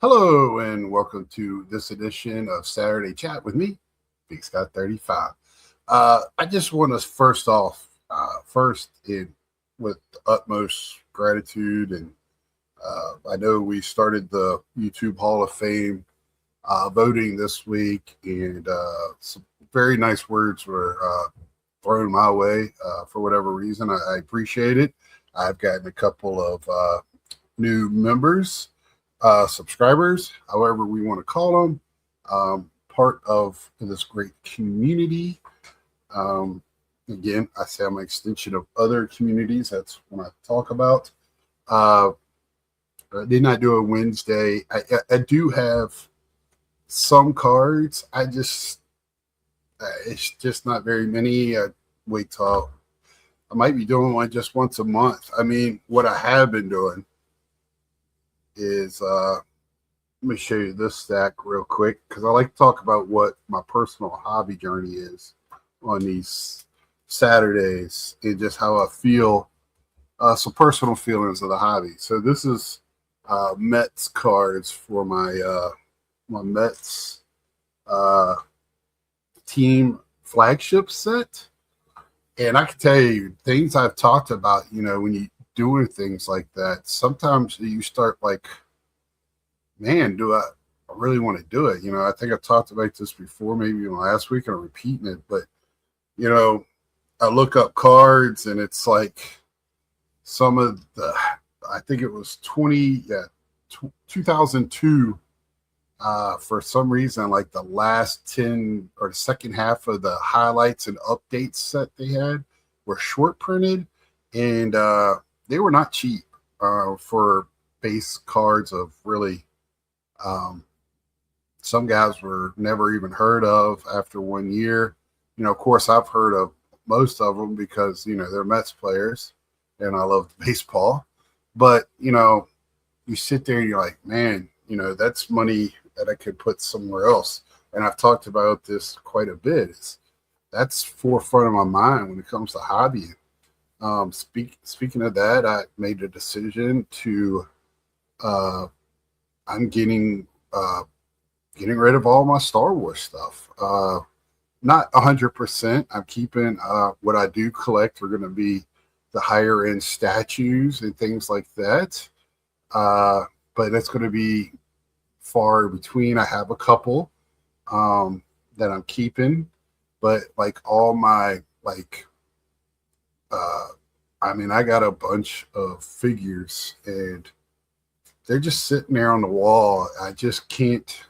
Hello and welcome to this edition of Saturday Chat with me, Big Scott 35. I just want to first in with utmost gratitude, and I know we started the YouTube Hall of Fame voting this week, and some very nice words were thrown my way for whatever reason. I appreciate it. I've gotten a couple of new members, subscribers, however we want to call them, part of this great community. Um, Again, I say I'm an extension of other communities. That's what I talk about. Uh, I did not do a Wednesday. I do have some cards. It's just not very many. I wait till I might be doing one just once a month. I mean, what I have been doing is let me show you this stack real quick because I like to talk about what my personal hobby journey is on these Saturdays and just how I feel, some personal feelings of the hobby. So this is Mets cards for my Mets uh, team flagship set, and I can tell you things I've talked about. You know, when you doing things like that, sometimes you start like, man, do I really want to do it? You know, I think I talked about this before, maybe last week, and I'm repeating it. But you know, I look up cards, and it's like some of the, I think it was 2002. For some reason, like the last 10 or the second half of the highlights and updates set they had were short printed, and they were not cheap for base cards of really. Um, some guys were never even heard of after 1 year. You know, of course, I've heard of most of them because, you know, they're Mets players and I love baseball. But, you know, you sit there and you're like, man, you know, that's money that I could put somewhere else. And I've talked about this quite a bit. That's forefront of my mind when it comes to hobbying. Speaking of that, I made a decision to, uh, I'm getting rid of all my Star Wars stuff. Not 100%. I'm keeping what I do collect are going to be the higher end statues and things like that. Uh, but it's going to be far between. I have a couple that I'm keeping, but like all my uh, I mean, I got a bunch of figures and they're just sitting there on the wall. I just can't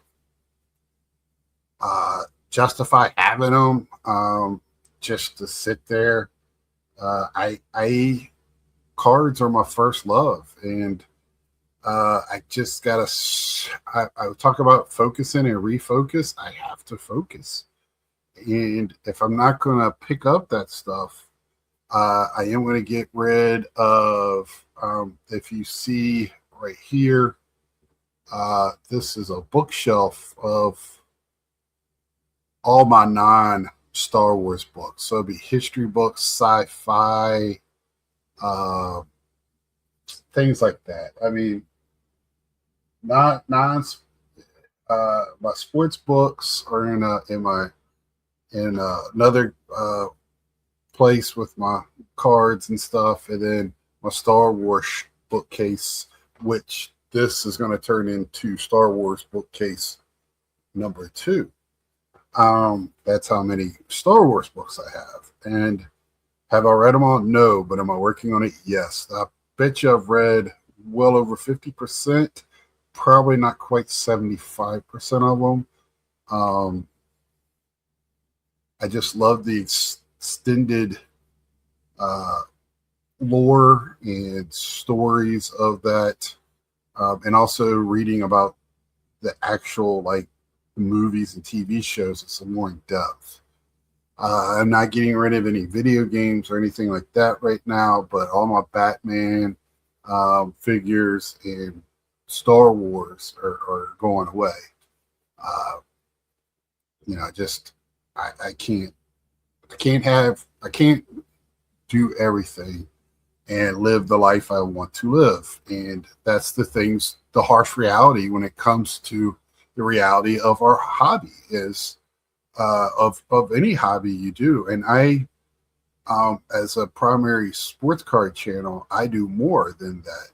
justify having them just to sit there. I cards are my first love, and I just gotta. I talk about focusing and refocus. I have to focus, and if I'm not gonna pick up that stuff, I am gonna get rid of. If you see right here, this is a bookshelf of all my non Star Wars books. So it'd be history books, sci-fi, uh, things like that. I mean, not non. My sports books are in another place with my cards and stuff, and then my Star Wars bookcase, which this is going to turn into Star Wars bookcase number two. That's how many Star Wars books I have. And have I read them all? No, but am I working on it? Yes. I bet you I've read well over 50%, probably not quite 75% of them. Um, I just love the extended uh, lore and stories of that, and also reading about the actual like movies and TV shows at some more in depth. I'm not getting rid of any video games or anything like that right now, but all my Batman figures and Star Wars are going away. Uh, you know, just I can't do everything and live the life I want to live, and that's the things the harsh reality when it comes to the reality of our hobby is of any hobby you do. And as a primary sports card channel, I do more than that.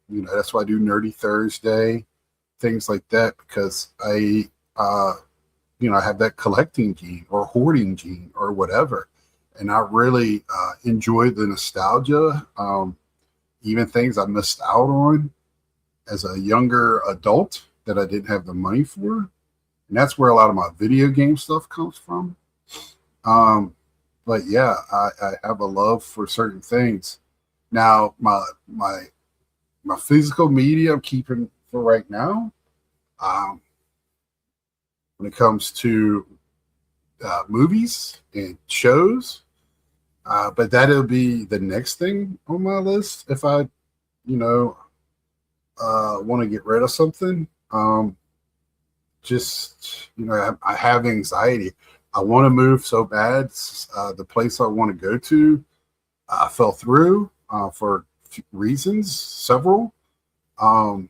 That's why I do Nerdy Thursday, things like that, because I have that collecting gene or hoarding gene or whatever. And I really enjoy the nostalgia, even things I missed out on as a younger adult that I didn't have the money for. And that's where a lot of my video game stuff comes from. But yeah, I have a love for certain things. Now, my physical media I'm keeping for right now. When it comes to movies and shows, but that'll be the next thing on my list if I, want to get rid of something. I have anxiety. I want to move so bad. The place I want to go to fell through for reasons, several. I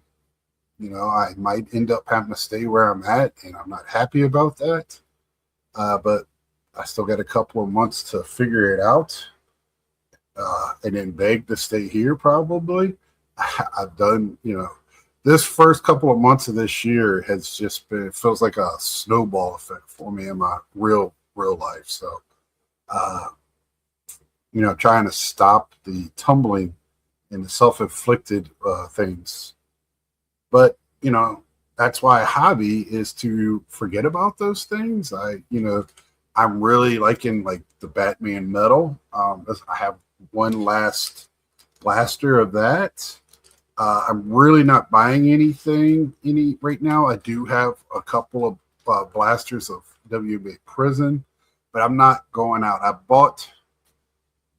might end up having to stay where I'm at, and I'm not happy about that. But I still got a couple of months to figure it out, and then beg to stay here probably. I've done, this first couple of months of this year has just been, it feels like a snowball effect for me in my real life. So, trying to stop the tumbling and the self-inflicted things. But, that's why a hobby is to forget about those things. I'm really liking like the Batman metal. I have one last blaster of that. I'm really not buying anything right now. I do have a couple of blasters of WBA Prison, but I'm not going out.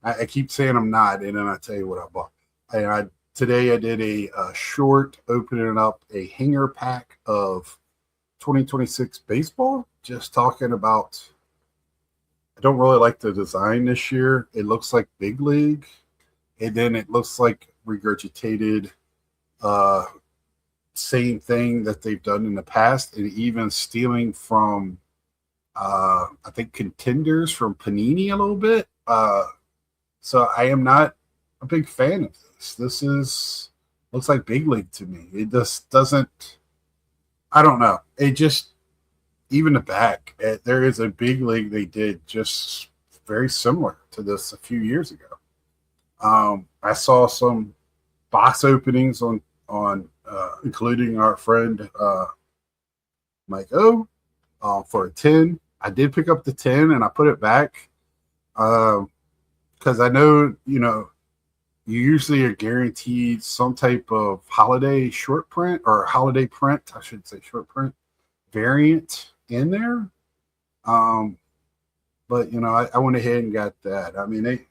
I keep saying I'm not, and then I tell you what I bought. Today I did a short opening up a hanger pack of 2026 baseball. Just talking about, I don't really like the design this year. It looks like Big League, and then it looks like regurgitated same thing that they've done in the past, and even stealing from I think contenders from Panini a little bit. So I am not a big fan of this. This looks like Big League to me. It just doesn't. I don't know. It just, even the back. There is a Big League they did just very similar to this a few years ago. I saw some box openings on including our friend Mike O for a 10. I did pick up the 10 and I put it back because I know, you usually are guaranteed some type of holiday short print or holiday print, I should say short print variant in there. But I went ahead and got that. How many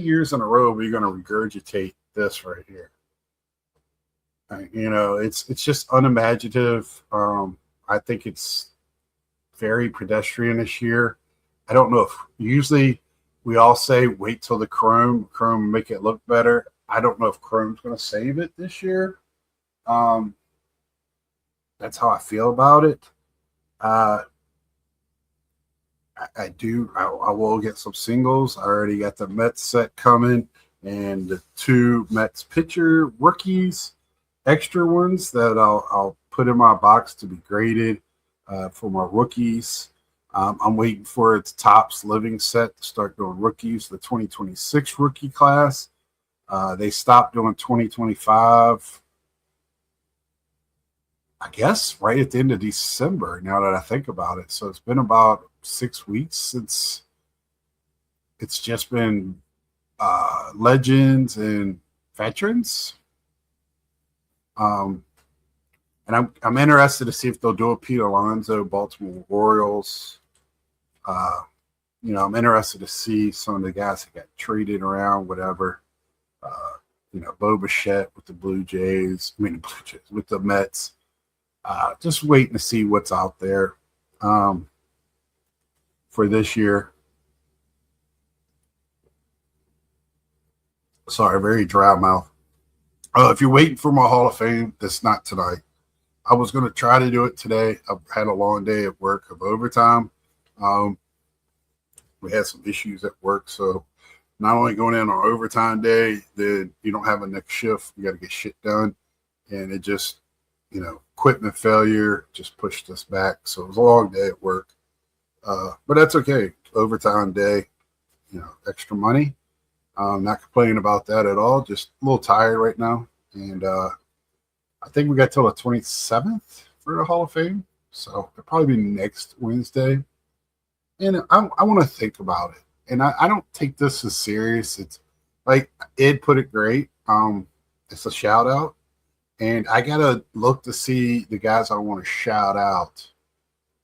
years in a row are you going to regurgitate this right here? It's just unimaginative. I think it's very pedestrian this year. I don't know if usually we all say wait till the Chrome make it look better. I don't know if Chrome's going to save it this year. That's how I feel about it. I will get some singles. I already got the Mets set coming and the 2 Mets pitcher rookies, extra ones that I'll put in my box to be graded for my rookies. I'm waiting for its Topps Living set to start doing rookies, the 2026 rookie class. They stopped doing 2025, I guess, right at the end of December, now that I think about it. So it's been about 6 weeks since it's just been legends and veterans. And I'm interested to see if they'll do a Pete Alonso, Baltimore Orioles. I'm interested to see some of the guys that got traded around, whatever. Bo Bichette with the Blue Jays, with the Mets. Just waiting to see what's out there for this year. Sorry, very dry mouth. If you're waiting for my Hall of Fame, that's not tonight. I was going to try to do it today. I've had a long day at work of overtime. Um, we had some issues at work, so not only going in on overtime day, then you don't have a next shift. You got to get shit done, and it just, equipment failure just pushed us back. So it was a long day at work, but that's okay. Overtime day, extra money. Not complaining about that at all. Just a little tired right now, and I think we got till the 27th for the Hall of Fame, so it'll probably be next Wednesday. And I want to think about it, and I don't take this as serious. It's like Ed put it great. It's a shout out, and I gotta look to see the guys I want to shout out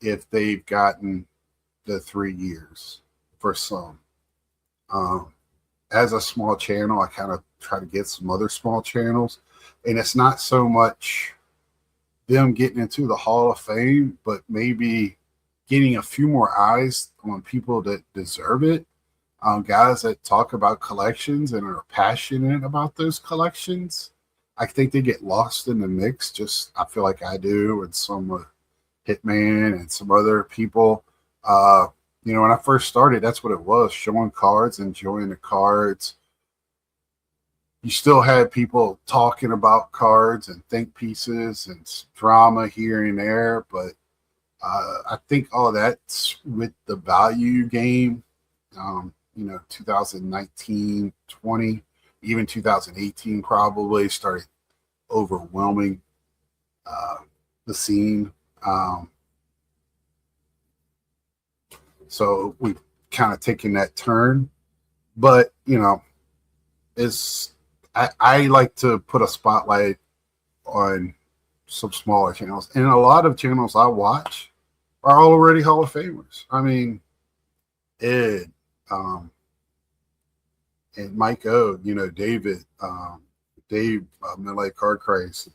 if they've gotten the 3 years for some. Um, as a small channel, I kind of try to get some other small channels, and it's not so much them getting into the Hall of Fame, but maybe getting a few more eyes on people that deserve it. Guys that talk about collections and are passionate about those collections. I think they get lost in the mix. Just I feel like I do, and some Hitman and some other people. When I first started, that's what it was: showing cards, enjoying the cards. You still had people talking about cards and think pieces and drama here and there, but I think all that's with the value game. 2019, 20, even 2018 probably started overwhelming the scene. So we've kind of taken that turn, but it's I like to put a spotlight on some smaller channels, and a lot of channels I watch are already Hall of Famers. I mean, Ed, and Mike O, David, Dave, Midlife Card Crisis.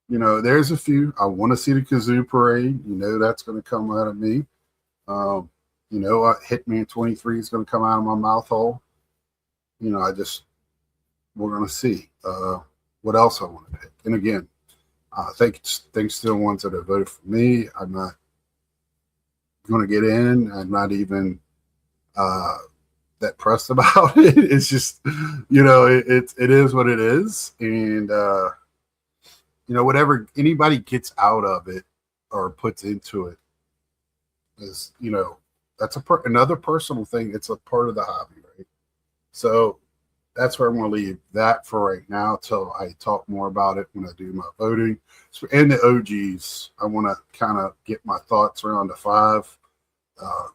There's a few. I want to see the Kazoo Parade. That's going to come out of me. Hitman 23 is going to come out of my mouth hole. We're going to see what else I want to pick. And again, thanks to the ones that have voted for me. I'm not going to get in. I'm not even that pressed about it. It's just, it is what it is. And, whatever anybody gets out of it or puts into it is, that's another personal thing. It's a part of the hobby, right? So that's where I'm going to leave that for right now till I talk more about it when I do my voting. So, and the OGs, I want to kind of get my thoughts around the 5. I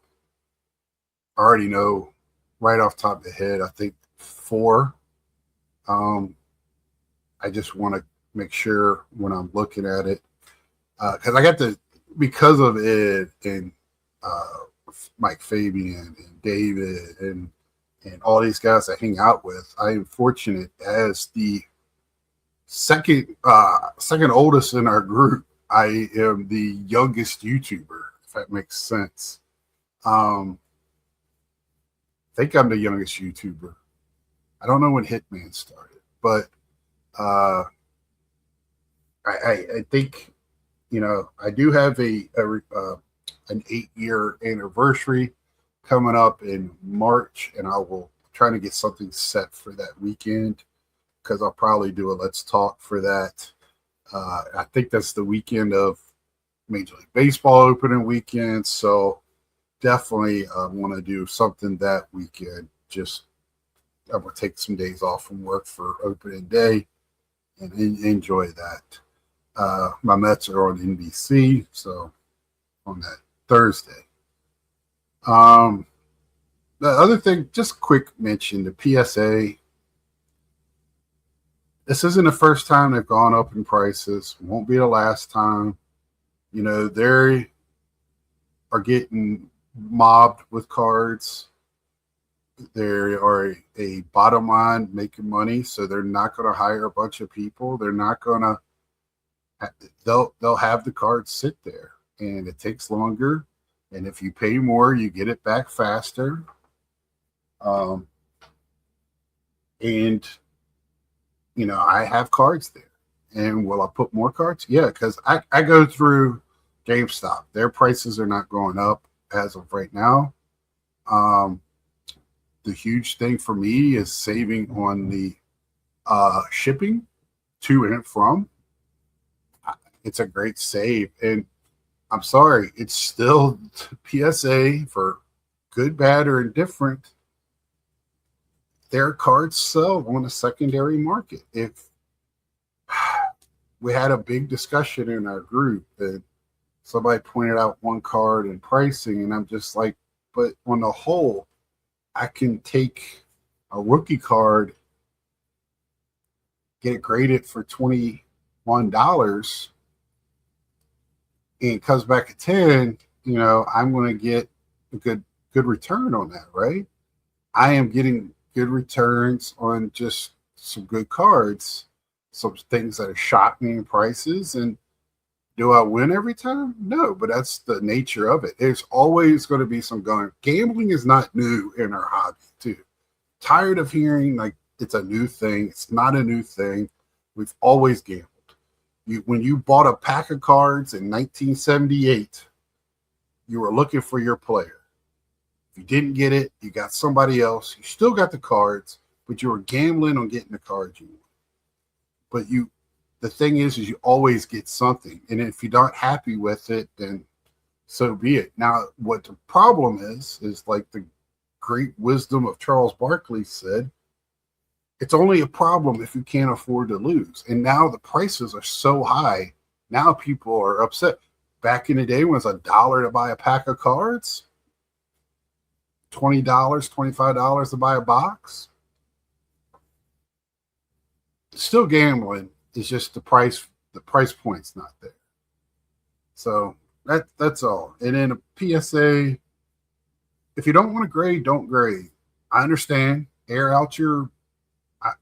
already know right off the top of the head, I think 4. I just want to make sure when I'm looking at it, because I got because of Ed and Mike Fabian and David and all these guys I hang out with, I am fortunate as the second oldest in our group. I am the youngest YouTuber, if that makes sense. I think I'm the youngest YouTuber. I don't know when Hitman started, but I think I do have an 8-year anniversary coming up in March, and I will try to get something set for that weekend because I'll probably do a Let's Talk for that. I think that's the weekend of Major League Baseball opening weekend, so definitely want to do something that weekend. Just I'm gonna take some days off from work for opening day and enjoy that. My Mets are on NBC, so on that Thursday. The other thing, just quick mention, the PSA. This isn't the first time they've gone up in prices. Won't be the last time. They are getting mobbed with cards. They are a bottom line making money, so they're not going to hire a bunch of people. They're not going to. They'll have the cards sit there, and it takes longer. And if you pay more, you get it back faster. And I have cards there. And will I put more cards? Yeah, because I go through GameStop. Their prices are not going up as of right now. Um, the huge thing for me is saving on the shipping to and from. It's a great save. And I'm sorry, it's still PSA for good, bad, or indifferent. Their cards sell on the secondary market. If we had a big discussion in our group and somebody pointed out one card and pricing, and I'm just like, but on the whole, I can take a rookie card, get it graded for $21, and it comes back at 10. I'm going to get a good return on that, right? I am getting good returns on just some good cards, some things that have shocked me in prices. And do I win every time? No, but that's the nature of it. There's always going to be some going. Gambling is not new in our hobby, too. Tired of hearing like it's a new thing. It's not a new thing. We've always gambled. When you bought a pack of cards in 1978, you were looking for your player. If you didn't get it, you got somebody else. You still got the cards, but you were gambling on getting the cards you want. But the thing is you always get something. And if you're not happy with it, then so be it. Now, what the problem is like the great wisdom of Charles Barkley said, it's only a problem if you can't afford to lose. And now the prices are so high. Now people are upset. Back in the day when it was $1 to buy a pack of cards, $20, $25 to buy a box. Still gambling. It's just the price point's not there. So that's all. And then a PSA, if you don't want to grade, don't grade. I understand. Air out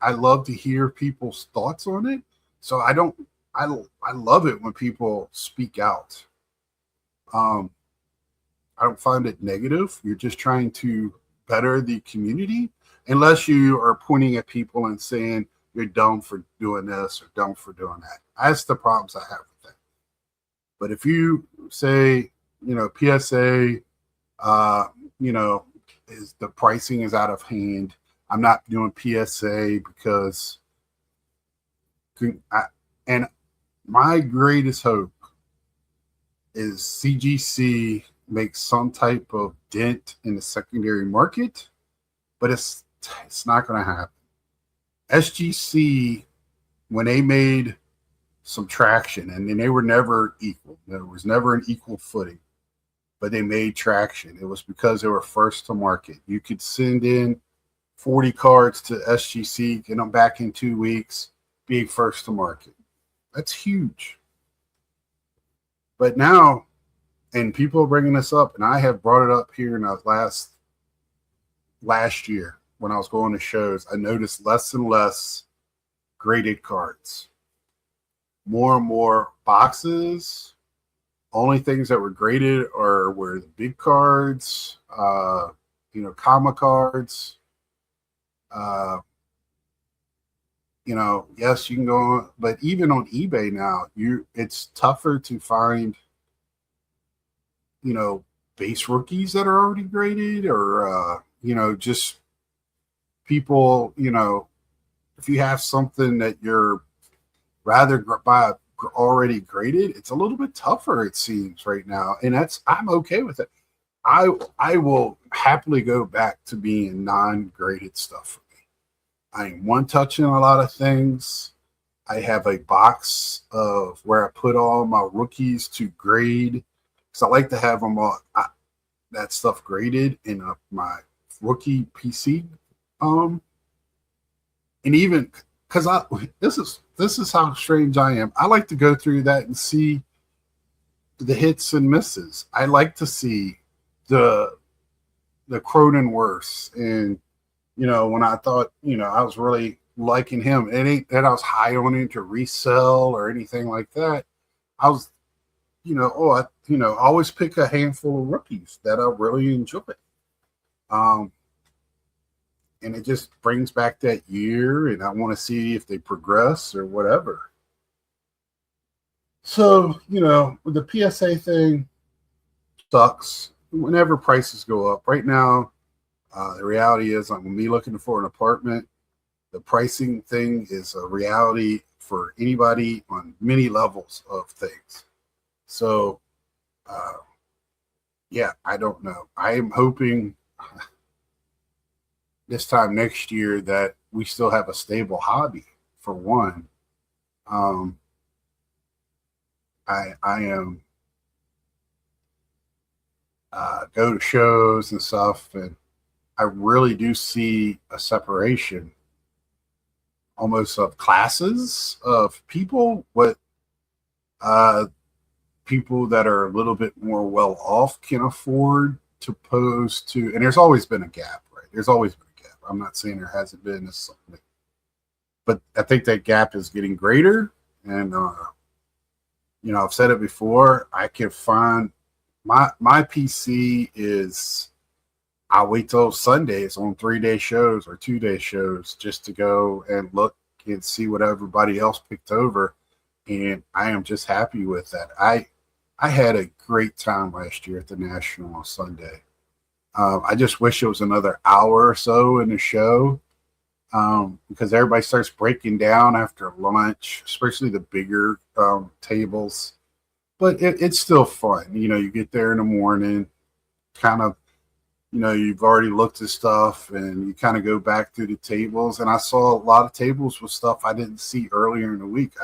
I love to hear people's thoughts on it. So I love it when people speak out. I don't find it negative. You're just trying to better the community, unless you are pointing at people and saying you're dumb for doing this or dumb for doing that. That's the problems I have with that. But if you say, PSA, is the pricing is out of hand. I'm not doing PSA because and my greatest hope is CGC makes some type of dent in the secondary market, but it's not going to happen. SGC, when they made some traction, and then they were never equal. There was never an equal footing, but they made traction. It was because they were first to market. You could send in 40 cards to SGC, get them back in 2 weeks, being first to market. That's huge. But now, and people are bringing this up, and I have brought it up here in the last year when I was going to shows, I noticed less and less graded cards. More and more boxes. Only things that were graded were the big cards, comma cards. Yes, you can go on, but even on eBay now, it's tougher to find, base rookies that are already graded, or just people, if you have something that you're rather buy already graded, it's a little bit tougher, it seems, right now, and I'm okay with it. I will happily go back to being non-graded stuff for me. I'm one touching a lot of things. I have a box of where I put all my rookies to grade, because I like to have them all that stuff graded in my rookie PC. And even because this is how strange I am. I like to go through that and see the hits and misses. I like to see the Cronenworth, and when I thought I was really liking him, it ain't that I was high on him to resell or anything like that. I was I always pick a handful of rookies that I really enjoy. and it just brings back that year, and I want to see if they progress or whatever. So, with the PSA thing sucks whenever prices go up. Right now, the reality is I'm going to be looking for an apartment. The pricing thing is a reality for anybody on many levels of things. So, uh, yeah, I don't know. I am hoping this time next year that we still have a stable hobby, for one. Um, I am go to shows and stuff, and I really do see a separation almost of classes of people. What uh, people that are a little bit more well off can afford to pose to, and there's always been a gap, right? There's always been a gap. I'm not saying there hasn't been this, but I think that gap is getting greater. And I've said it before. I can find my PC is. I'll wait till Sundays on 3-day shows or 2-day shows just to go and look and see what everybody else picked over, and I am just happy with that. I had a great time last year at the National on Sunday. I just wish it was another hour or so in the show, because everybody starts breaking down after lunch, especially the bigger tables. But it's still fun. You get there in the morning, kind of, you've already looked at stuff and you kind of go back through the tables. And I saw a lot of tables with stuff I didn't see earlier in the week.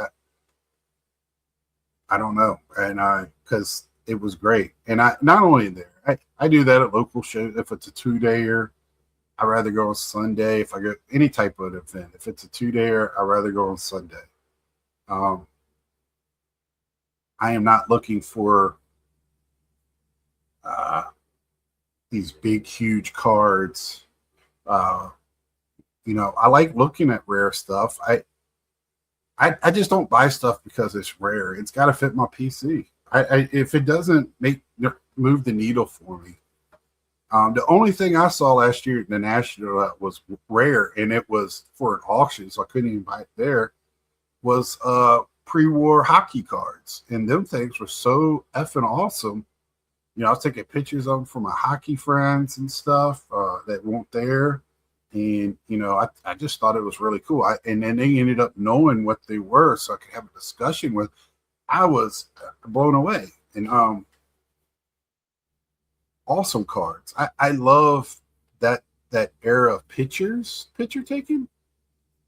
I don't know. And because it was great. And I, not only there, I do that at local shows. If it's a 2-dayer, I'd rather go on Sunday. If I go any type of event, if it's a 2-dayer, I'd rather go on Sunday. Um, I am not looking for uh, these big, huge cards. Uh, I like looking at rare stuff. I just don't buy stuff because it's rare. It's got to fit my PC. If it doesn't move the needle for me. The only thing I saw last year at the National was rare, and it was for an auction, so I couldn't even buy it there, was pre-war hockey cards. And them things were so effing awesome. I was taking pictures of them for my hockey friends and stuff that weren't there. And, I just thought it was really cool. And then they ended up knowing what they were, so I could have a discussion with. I was blown away. And awesome cards. I love that era of picture taking.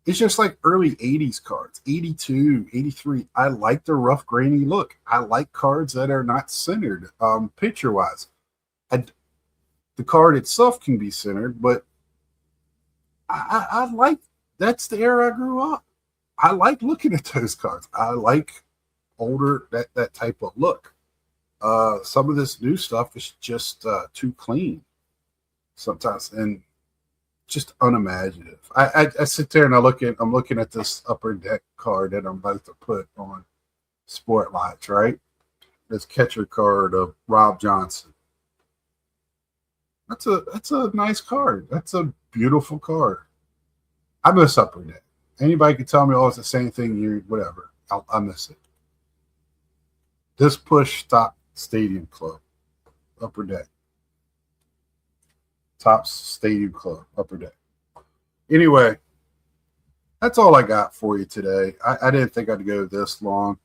It's just like early 80s cards, 82, 83. I like the rough, grainy look. I like cards that are not centered picture-wise. The card itself can be centered, but I like, that's the era I grew up. I like looking at those cards. I like older, that type of look. Some of this new stuff is just too clean sometimes, and just unimaginative. I sit there and I'm looking at this Upper Deck card that I'm about to put on Sport Lights, right? This catcher card of Rob Johnson. That's a nice card. That's a beautiful card. I miss Upper Deck. Anybody can tell me, oh, it's the same thing. Whatever. I miss it. This push stop Stadium Club, Upper Deck. Topps Stadium Club, Upper Deck. Anyway, that's all I got for you today. I didn't think I'd go this long.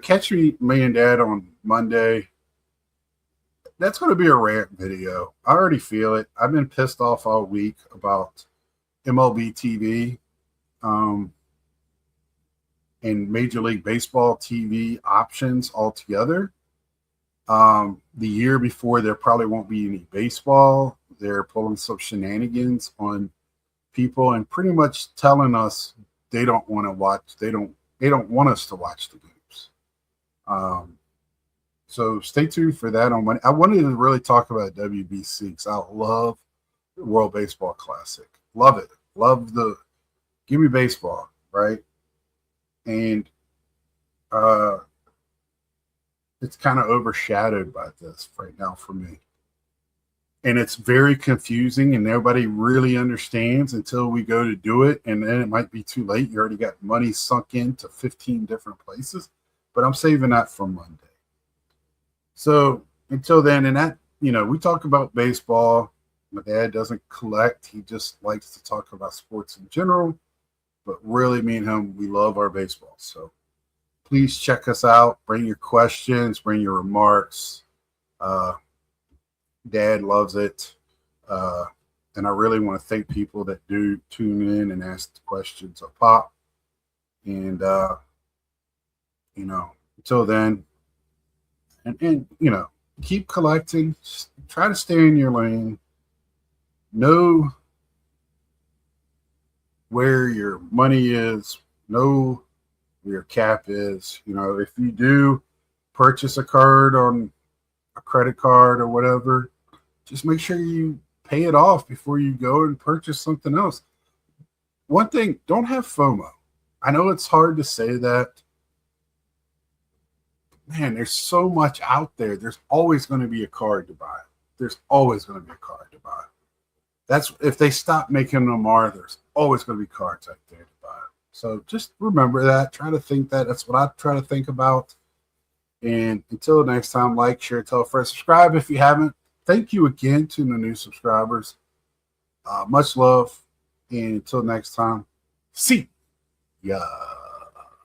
Catch me and Dad on Monday. That's going to be a rant video. I already feel it. I've been pissed off all week about MLB TV and Major League Baseball TV options altogether. The year before, there probably won't be any baseball. They're pulling some shenanigans on people and pretty much telling us they don't want to watch. They don't want us to watch the games. So stay tuned for that on Monday. I wanted to really talk about WBC because I love the World Baseball Classic. Love it. Give me baseball, right? And it's kind of overshadowed by this right now for me. and it's very confusing and nobody really understands until we go to do it, and then it might be too late. You already got money sunk into 15 different places, but I'm saving that for Monday. So until then, and that, we talk about baseball. My dad doesn't collect. He just likes to talk about sports in general, but really me and him, we love our baseball. So please check us out. Bring your questions, bring your remarks. Dad loves it. And I really want to thank people that do tune in and ask the questions of Pop. And, until then, and keep collecting. Just try to stay in your lane. Know where your money is. Know where your cap is. If you do purchase a card on a credit card or whatever, just make sure you pay it off before you go and purchase something else. One thing, don't have FOMO. I know it's hard to say that. Man, there's so much out there. There's always going to be a card to buy. There's always going to be a card to buy. That's if they stop making them more, there's always going to be cards out there to buy. So just remember that. Try to think that. That's what I try to think about. And until next time, like, share, tell a friend, subscribe if you haven't. Thank you again to the new subscribers. Much love. And until next time, see ya.